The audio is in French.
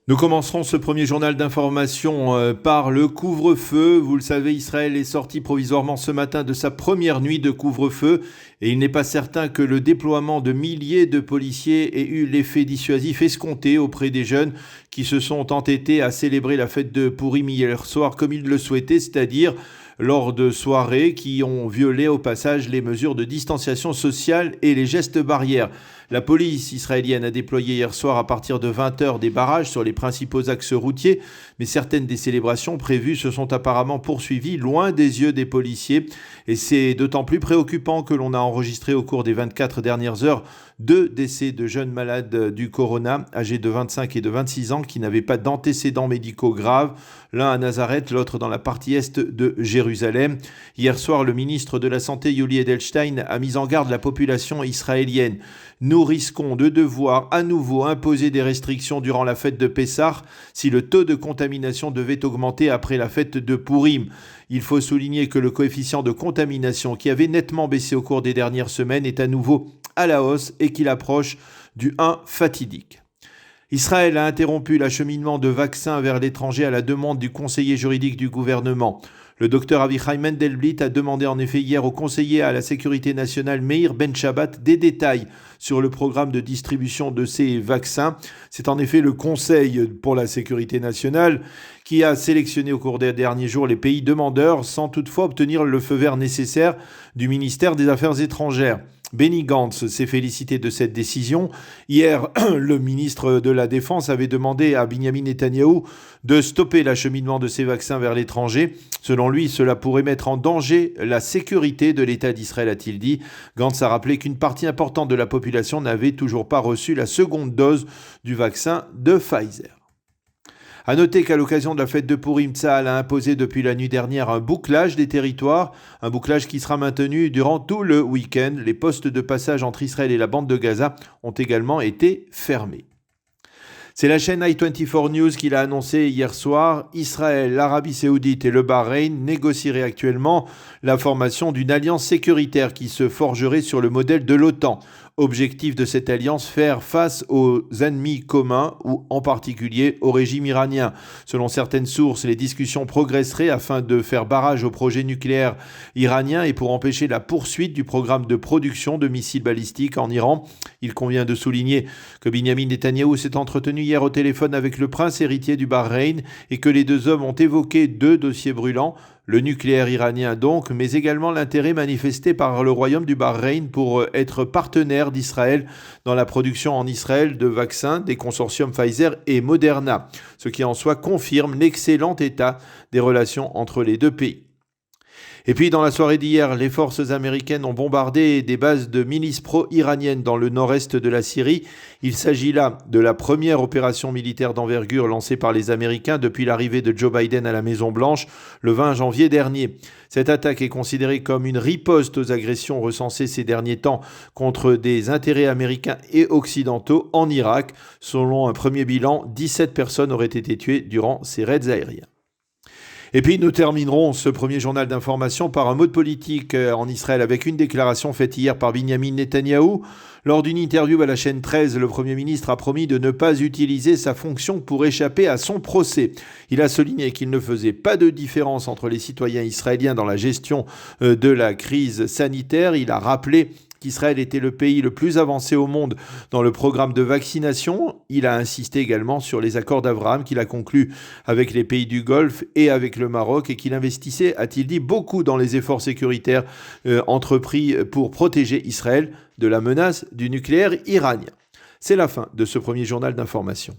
Nous commencerons ce premier journal d'information par le couvre-feu. Vous le savez, Israël est sorti provisoirement ce matin de sa première nuit de couvre-feu et il n'est pas certain que le déploiement de milliers de policiers ait eu l'effet dissuasif escompté auprès des jeunes qui se sont entêtés à célébrer la fête de Pourim hier soir comme ils le souhaitaient, c'est-à-dire lors de soirées qui ont violé au passage les mesures de distanciation sociale et les gestes barrières. La police israélienne a déployé hier soir à partir de 20h des barrages sur les principaux axes routiers, mais certaines des célébrations prévues se sont apparemment poursuivies loin des yeux des policiers. Et c'est d'autant plus préoccupant que l'on a enregistré au cours des 24 dernières heures 2 décès de jeunes malades du corona, âgés de 25 et de 26 ans, qui n'avaient pas d'antécédents médicaux graves, l'un à Nazareth, l'autre dans la partie est de Jérusalem. Hier soir, le ministre de la Santé, Yuli Edelstein, a mis en garde la population israélienne. Nous risquons de devoir à nouveau imposer des restrictions durant la fête de Pessah si le taux de contamination devait augmenter après la fête de Pourim. Il faut souligner que le coefficient de contamination qui avait nettement baissé au cours des dernières semaines est à nouveau à la hausse et qu'il approche du 1 fatidique. Israël a interrompu l'acheminement de vaccins vers l'étranger à la demande du conseiller juridique du gouvernement. Le docteur Avichai Mendelblit a demandé en effet hier au conseiller à la sécurité nationale Meir Ben Shabbat des détails sur le programme de distribution de ces vaccins. C'est en effet le Conseil pour la sécurité nationale qui a sélectionné au cours des derniers jours les pays demandeurs sans toutefois obtenir le feu vert nécessaire du ministère des Affaires étrangères. Benny Gantz s'est félicité de cette décision. Hier, le ministre de la Défense avait demandé à Binyamin Netanyahou de stopper l'acheminement de ces vaccins vers l'étranger. Selon lui, cela pourrait mettre en danger la sécurité de l'État d'Israël, a-t-il dit. Gantz a rappelé qu'une partie importante de la population n'avait toujours pas reçu la seconde dose du vaccin de Pfizer. A noter qu'à l'occasion de la fête de Pourim, Tsahal a imposé depuis la nuit dernière un bouclage des territoires, un bouclage qui sera maintenu durant tout le week-end. Les postes de passage entre Israël et la bande de Gaza ont également été fermés. C'est la chaîne i24 News qui l'a annoncé hier soir. Israël, l'Arabie Saoudite et le Bahreïn négocieraient actuellement la formation d'une alliance sécuritaire qui se forgerait sur le modèle de l'OTAN. Objectif de cette alliance, faire face aux ennemis communs ou en particulier au régime iranien. Selon certaines sources, les discussions progresseraient afin de faire barrage au projet nucléaire iranien et pour empêcher la poursuite du programme de production de missiles balistiques en Iran. Il convient de souligner que Binyamin Netanyahou s'est entretenu hier au téléphone avec le prince héritier du Bahreïn et que les deux hommes ont évoqué 2 dossiers brûlants. Le nucléaire iranien donc, mais également l'intérêt manifesté par le royaume du Bahreïn pour être partenaire d'Israël dans la production en Israël de vaccins des consortiums Pfizer et Moderna, ce qui en soi confirme l'excellent état des relations entre les deux pays. Et puis dans la soirée d'hier, les forces américaines ont bombardé des bases de milices pro-iraniennes dans le nord-est de la Syrie. Il s'agit là de la première opération militaire d'envergure lancée par les Américains depuis l'arrivée de Joe Biden à la Maison-Blanche le 20 janvier dernier. Cette attaque est considérée comme une riposte aux agressions recensées ces derniers temps contre des intérêts américains et occidentaux en Irak. Selon un premier bilan, 17 personnes auraient été tuées durant ces raids aériens. Et puis nous terminerons ce premier journal d'information par un mot de politique en Israël avec une déclaration faite hier par Binyamin Netanyahou. Lors d'une interview à la chaîne 13, le Premier ministre a promis de ne pas utiliser sa fonction pour échapper à son procès. Il a souligné qu'il ne faisait pas de différence entre les citoyens israéliens dans la gestion de la crise sanitaire. Il a rappelé qu'Israël était le pays le plus avancé au monde dans le programme de vaccination. Il a insisté également sur les accords d'Abraham qu'il a conclus avec les pays du Golfe et avec le Maroc et qu'il investissait, a-t-il dit, beaucoup dans les efforts sécuritaires entrepris pour protéger Israël de la menace du nucléaire iranien. C'est la fin de ce premier journal d'information.